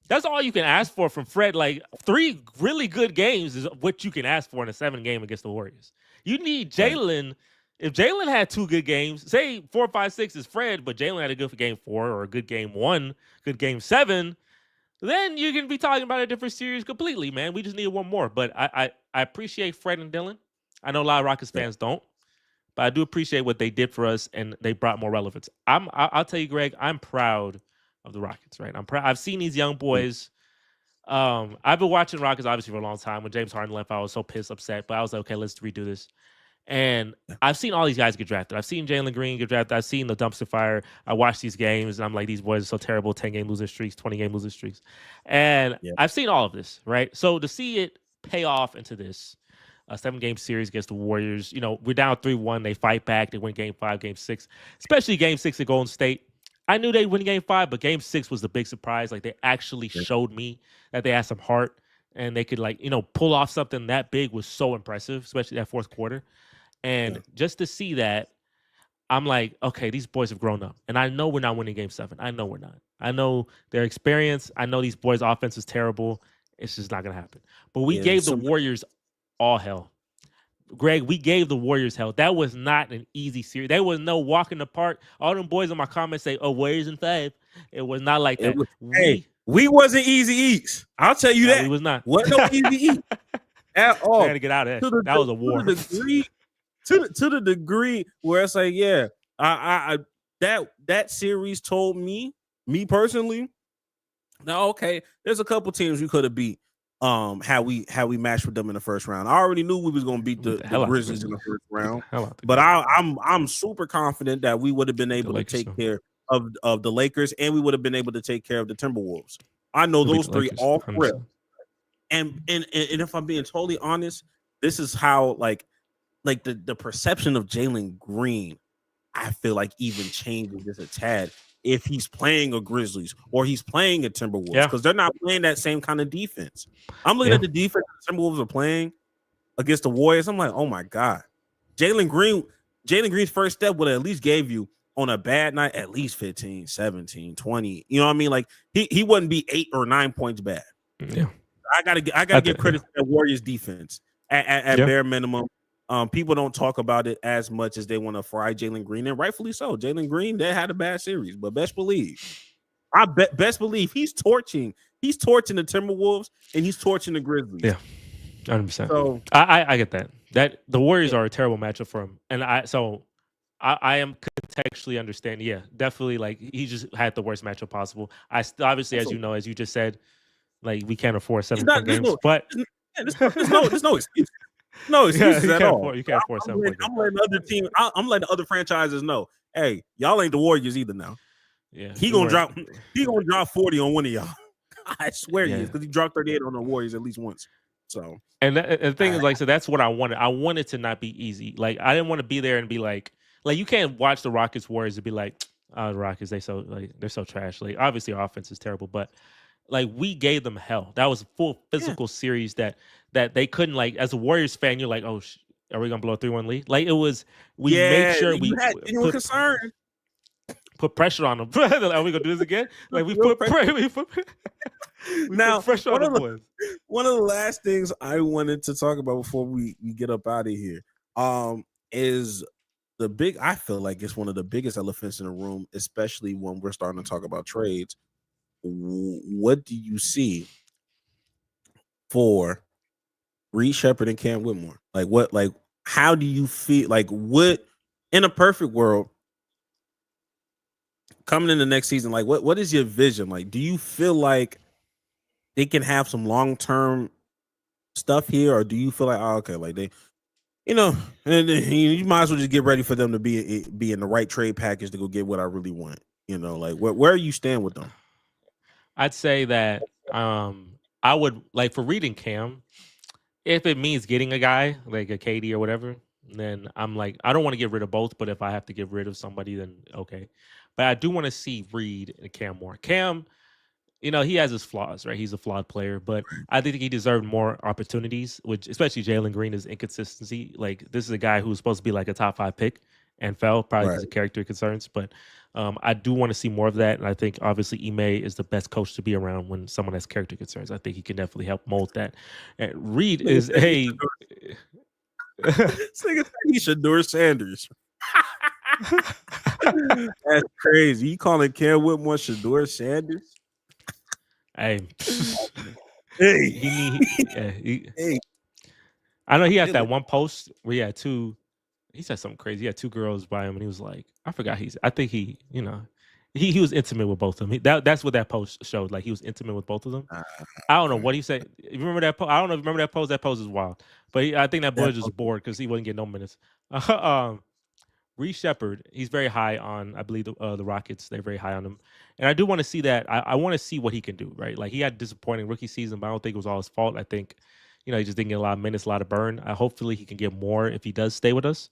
that's all you can ask for from Fred. Like 3 really good games is what you can ask for in a 7 game against the Warriors. You need Jalen. Right. If Jalen had 2 good games, say 4, 5, 6 is Fred, but Jalen had a good game 4 or a good game 1, good game 7, then you can be talking about a different series completely, man. We just need one more. But I appreciate Fred and Dylan. I know a lot of Rockets fans don't, but I do appreciate what they did for us, and they brought more relevance. I'll tell you, Greg, I'm proud of the Rockets, right? I'm proud. I've seen these young boys. I've been watching Rockets obviously for a long time. When James Harden left, I was so pissed, upset, but I was like, okay, let's redo this. And I've seen all these guys get drafted. I've seen Jalen Green get drafted. I've seen the dumpster fire. I watched these games, and I'm like, these boys are so terrible. 10-game losing streaks, 20-game losing streaks. And I've seen all of this, right? So to see it pay off into this 7-game series against the Warriors, we're down 3-1. They fight back. They win game 5, game 6, especially game 6 at Golden State. I knew they'd win game 5, but game 6 was the big surprise. Like, they actually showed me that they had some heart, and they could, pull off something that big was so impressive, especially that fourth quarter. And just to see that, I'm like, okay, these boys have grown up. And I know we're not winning game 7. I know we're not. I know their experience. I know these boys' offense is terrible. It's just not going to happen. But we gave the Warriors all hell. Greg, we gave the Warriors hell. That was not an easy series. There was no walk in the park. All them boys in my comments say, "Oh, Warriors in 5." It was not like that. We wasn't easy eats. I'll tell you that. We was not. Wasn't no easy eat at all. We had to get out of that. That was a war. To the degree where it's like, yeah, that series told me personally, now okay, there's a couple teams we could have beat. How we matched with them in the first round. I already knew we was gonna beat the Grizzlies in the first round, but I'm super confident that we would have been able to take care of the Lakers, and we would have been able to take care of the Timberwolves. I know those three all three. And if I'm being totally honest, this is how like the perception of Jalen Green, I feel like even changes just a tad if he's playing a Grizzlies or he's playing a Timberwolves, because they're not playing that same kind of defense. I'm looking at the defense the Timberwolves are playing against the Warriors. I'm like, oh my God. Jalen Green's first step would have at least gave you on a bad night at least 15, 17, 20. You know what I mean? Like he wouldn't be 8 or 9 points bad. Yeah. I gotta give credit to that Warriors defense at bare minimum. People don't talk about it as much as they want to fry Jalen Green, and rightfully so. Jalen Green, they had a bad series, but best believe he's torching the Timberwolves and he's torching the Grizzlies. Yeah, 100%. So I get that. That the Warriors are a terrible matchup for him, and I am contextually understanding. Yeah, definitely. Like he just had the worst matchup possible. Obviously, as you know, as you just said, like we can't afford 7-point games, but there's no excuse. No excuses at all. You can't afford 7 points. I'm letting other teams. I'm letting other franchises know. Hey, y'all ain't the Warriors either now. Yeah, he gonna drop 40 on one of y'all. I swear he is, because he dropped 38 on the Warriors at least once. So, and the thing is, like, so that's what I wanted. I wanted to not be easy. Like, I didn't want to be there and be like you can't watch the Rockets Warriors and be like, oh, the Rockets, they're so trash. Like, obviously our offense is terrible, but like we gave them hell. That was a full physical series that they couldn't, like, as a Warriors fan, you're like, oh, are we gonna blow a 3-1 lead? Like, it was, we made sure we put pressure on them. Are we gonna do this again? Like we put pressure on the boys. One of the last things I wanted to talk about before we get up out of here is I feel like it's one of the biggest elephants in the room, especially when we're starting to talk about trades. What do you see for Reed Sheppard and Cam Whitmore? How do you feel? Like, what in a perfect world coming in the next season? Like, what is your vision? Like, do you feel like they can have some long-term stuff here, or do you feel like, oh, okay, like they, you might as well just get ready for them to be in the right trade package to go get what I really want? Like where you stand with them? I'd say that I would, like, for Reed and Cam, if it means getting a guy like a KD or whatever, then I'm like, I don't want to get rid of both, but if I have to get rid of somebody, then okay. But I do want to see Reed and Cam more. Cam, he has his flaws, right? He's a flawed player, but I think he deserved more opportunities, which especially Jalen Green is inconsistency. Like, this is a guy who's supposed to be like a top 5 pick and fell probably because of character concerns. But I do want to see more of that. And I think obviously Ime is the best coach to be around when someone has character concerns. I think he can definitely help mold that. And Reed is he's Shedeur Sanders. That's crazy. You calling Cam Whitmore Shedeur Sanders? Hey, hey. I know he had that one post where he had two. He said something crazy. He had 2 girls by him, and he was like, I forgot. I think he was intimate with both of them. That's what that post showed. Like, he was intimate with both of them. I don't know what he said. You remember that post? I don't know if you remember that post. That post is wild. But I think that boy was just bored because he wasn't getting no minutes. Reed Sheppard, he's very high on, I believe, the Rockets. They're very high on him. And I do want to see that. I want to see what he can do, right? Like, he had a disappointing rookie season, but I don't think it was all his fault. I think, he just didn't get a lot of minutes, a lot of burn. Hopefully he can get more if he does stay with us.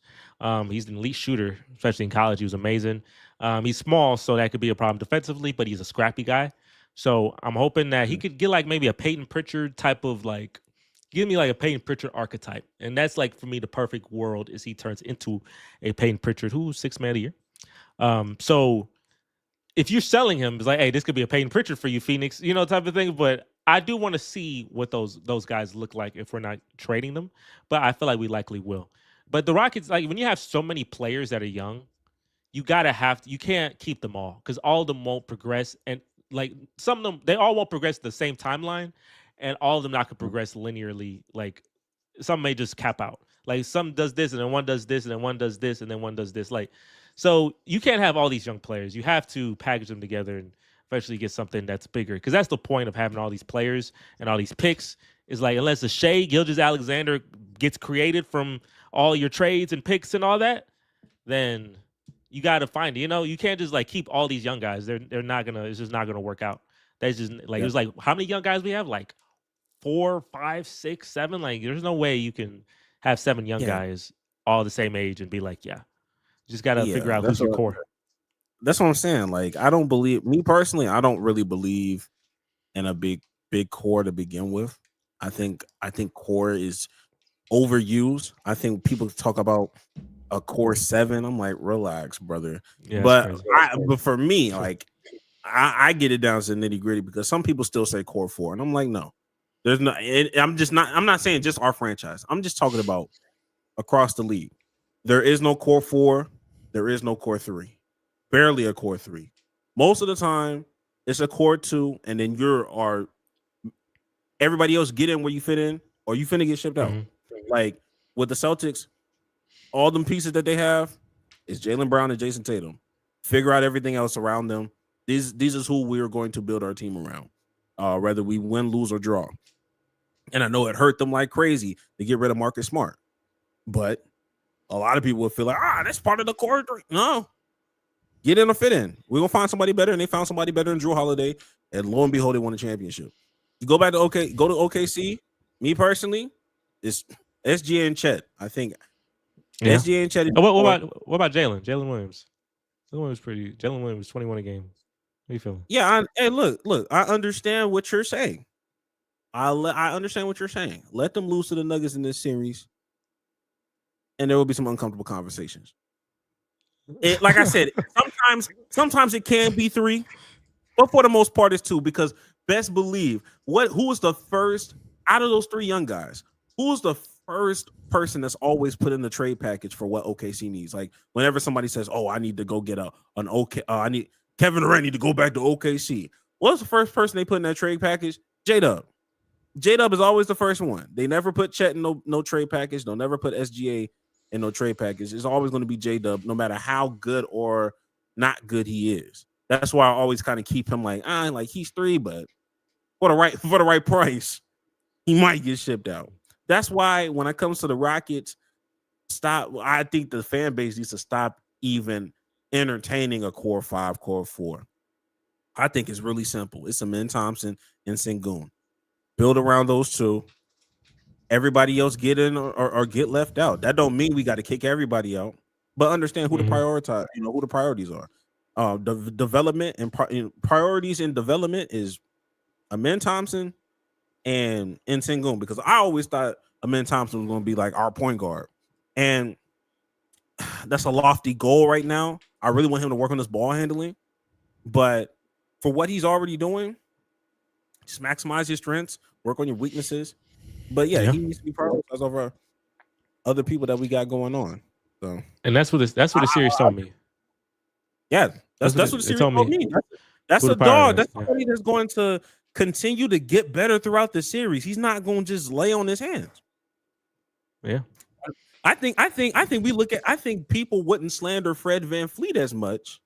He's an elite shooter, especially in college. He was amazing. He's small, so that could be a problem defensively, but he's a scrappy guy. So I'm hoping that he could get like maybe a Peyton Pritchard type of, like, give me like a Peyton Pritchard archetype. And that's, like, for me, the perfect world is he turns into a Peyton Pritchard who's 6th man of the year. So if you're selling him, it's like, hey, this could be a Peyton Pritchard for you, Phoenix, type of thing. But I do want to see what those guys look like if we're not trading them, but I feel like we likely will. But the Rockets, like when you have so many players that are young, you can't keep them all because all of them won't progress, and like some of them they all won't progress the same timeline, and all of them not gonna progress linearly. Like some may just cap out. Like some does this and then one does this and then one does this and then one does this. Like so you can't have all these young players. You have to package them together and eventually get something that's bigger. Because that's the point of having all these players and all these picks. Is like unless a Shea Gilgeous Alexander gets created from all your trades and picks and all that, then you got to find it. You know, you can't just like keep all these young guys. They're not gonna. It's just not gonna work out. That's just like it was like how many young guys we have? Like 4, 5, 6, 7. Like there's no way you can have 7 young guys all the same age and be like, yeah. You just gotta figure out who's your core. That's what I'm saying. Like I don't believe me personally. I don't really believe in a big core to begin with. I think core is overused. I think people talk about a core 7. I'm like, relax, brother. Yeah, but for me, like I get it down to the nitty gritty because some people still say core 4, and I'm like, no, there's no. I'm not saying just our franchise. I'm just talking about across the league. There is no core 4. There is no core 3. Barely a core 3. Most of the time, it's a core 2, and then everybody else get in where you fit in, or you finna get shipped out. Like with the Celtics, all them pieces that they have is Jaylen Brown and Jason Tatum. Figure out everything else around them. These is who we are going to build our team around, whether we win, lose, or draw. And I know it hurt them like crazy to get rid of Marcus Smart, but a lot of people would feel like, that's part of the core 3. No, get in or fit in. We're gonna find somebody better, and they found somebody better in Drew Holiday, and lo and behold, they won a championship. You go back to OKC. Me personally, it's SGA and Chet. I think SGA and Chet. What about Jalen? Jalen Williams. Jalen Williams 21 a game. What are you feeling? Yeah. Look. I understand what you're saying. I understand what you're saying. Let them lose to the Nuggets in this series, and there will be some uncomfortable conversations. Like I said, sometimes it can be 3, but for the most part, it's 2 because best believe who was the first out of those 3 young guys? Who was the first person that's always put in the trade package for what OKC needs? Like whenever somebody says, "Oh, I need to go get I need Kevin Durant need to go back to OKC." What's the first person they put in that trade package? J-Dub. J-Dub is always the first one. They never put Chet in no trade package. They'll never put SGA in no trade package. It's always going to be J-Dub, no matter how good or not good he is. That's why I always kind of keep him like he's 3, but for the right price, he might get shipped out. That's why when it comes to the Rockets, I think the fan base needs to stop even entertaining a core 5, core 4. I think it's really simple. It's Amen Thompson and Sengun. Build around those 2. Everybody else get in or get left out. That don't mean we got to kick everybody out, but understand who to prioritize. You know who the priorities are. The development and priorities in development is Amen Thompson and Sengun, because I always thought Amen Thompson was going to be like our point guard, and that's a lofty goal right now. I really want him to work on his ball handling, but for what he's already doing, just maximize your strengths, work on your weaknesses. But he needs to be prioritized over other people that we got going on. So, and that's what the series told me. Yeah, that's what the series told me. That's a dog. That's somebody that's going to continue to get better throughout the series. He's not going to just lay on his hands. Yeah. I think people wouldn't slander Fred VanVleet as much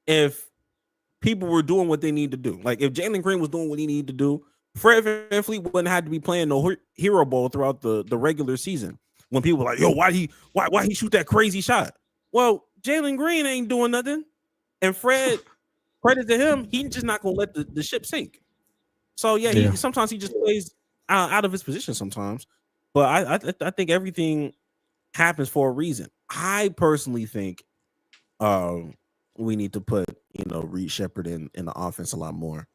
if people were doing what they need to do. Like if Jalen Green was doing what he needed to do, Fred VanVleet wouldn't have to be playing no hero ball throughout the regular season. When people were like, yo, why he shoot that crazy shot? Well, Jalen Green ain't doing nothing. And Fred, credit to him, he's just not gonna let the ship sink. So sometimes he just plays out of his position sometimes. But I think everything happens for a reason. I personally think we need to put Reed Shepherd in the offense a lot more.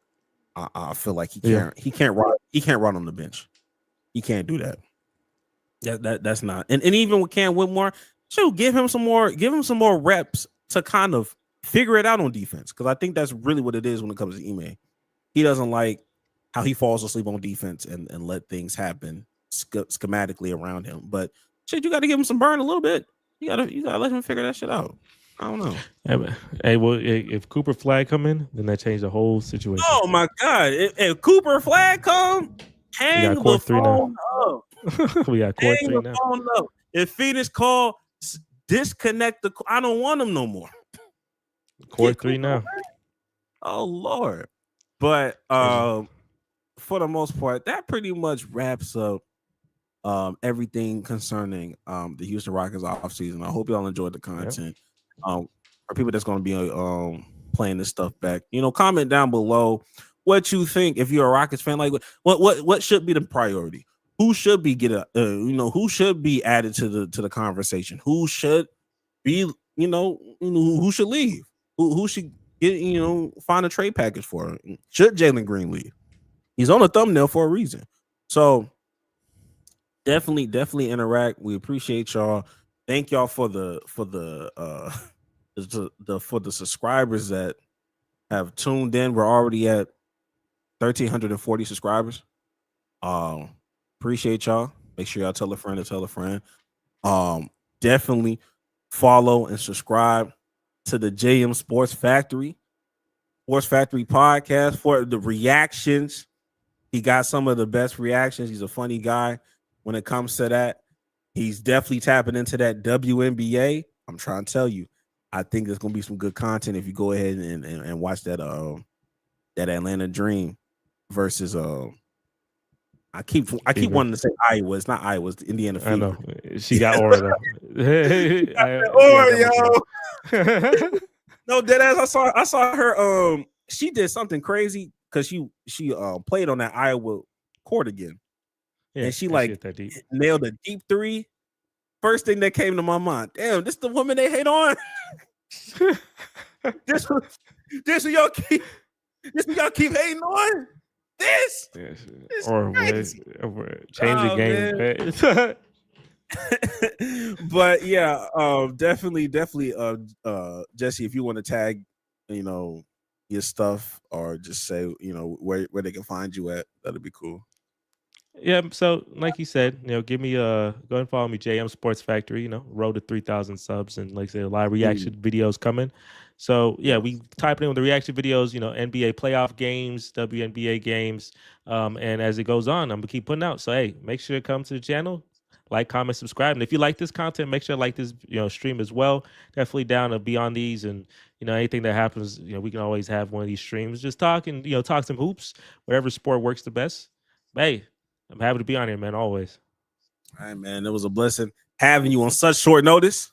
I feel like he can't run on the bench. He can't do that. That's not. And even with Cam Whitmore, give him some more reps to kind of figure it out on defense, because I think that's really what it is when it comes to Ime. He doesn't like how he falls asleep on defense and let things happen schematically around him. But shit, you got to give him some burn a little bit. You gotta let him figure that shit out. I don't know. Hey, well, if Cooper Flag come in, then that changed the whole situation. Oh my God! If Cooper Flag come, hang the phone up. We got court 3 now. Phone up. If Phoenix call, disconnect the. I don't want him no more. Court 3 now. Oh Lord! But for the most part, that pretty much wraps up everything concerning the Houston Rockets offseason. I hope y'all enjoyed the content. For people that's going to be playing this stuff back, comment down below what you think. If you're a Rockets fan, like what should be the priority? Who should be who should be added to the conversation? Who should be who should leave? Who should get find a trade package for her? Should Jalen Green leave? He's on the thumbnail for a reason. So definitely interact. We appreciate y'all. Thank y'all for the subscribers that have tuned in. We're already at 1,340 subscribers. Appreciate y'all. Make sure y'all tell a friend to tell a friend. Definitely follow and subscribe to the JM Sports Factory podcast for the reactions. He got some of the best reactions. He's a funny guy when it comes to that. He's definitely tapping into that WNBA. I'm trying to tell you, I think there's gonna be some good content if you go ahead and watch that Atlanta Dream versus I keep wanting to say Iowa. It's not Iowa. It's the Indiana Fever. I know. She got aura though. Aura, yo. No, deadass. I saw her. She did something crazy because she played on that Iowa court again. Yeah, and she nailed a deep 3. First thing that came to my mind, damn, this the woman they hate on. this y'all keep hating on. This or change the game. But yeah, definitely, Jesse, if you want to tag, your stuff or just say, where they can find you at, that'd be cool. Yeah, so like you said, give me go and follow me, JM Sports Factory, road to 3,000 subs, and like I said, a lot of reaction videos coming. So yeah, we type in with the reaction videos, NBA playoff games, WNBA games, and as it goes on, I'm gonna keep putting out. So hey, make sure to come to the channel, like, comment, subscribe, and if you like this content, make sure to like this stream as well. Definitely down to be on these, and anything that happens, we can always have one of these streams, just talk and talk some hoops, whatever sport works the best. Hey, I'm happy to be on here, man, always. All right, man. It was a blessing having you on such short notice.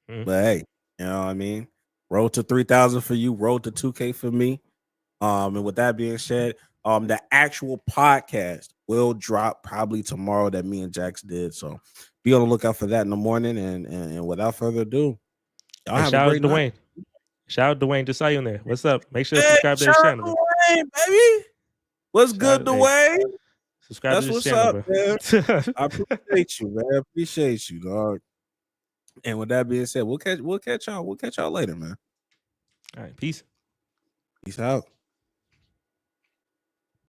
But hey, you know what I mean? Road to 3,000 for you, road to 2K for me. And with that being said, the actual podcast will drop probably tomorrow that me and Jax did. So be on the lookout for that in the morning. And without further ado, y'all have a great night. Shout out Dwayne. Just saw you in there. What's up? Make sure to subscribe to his channel. Dwayne, baby. What's good, Dwayne? Subscribe to this channel, man. I appreciate you, man. Appreciate you, dog. And with that being said, we'll catch y'all. We'll catch y'all later, man. All right, peace. Peace out.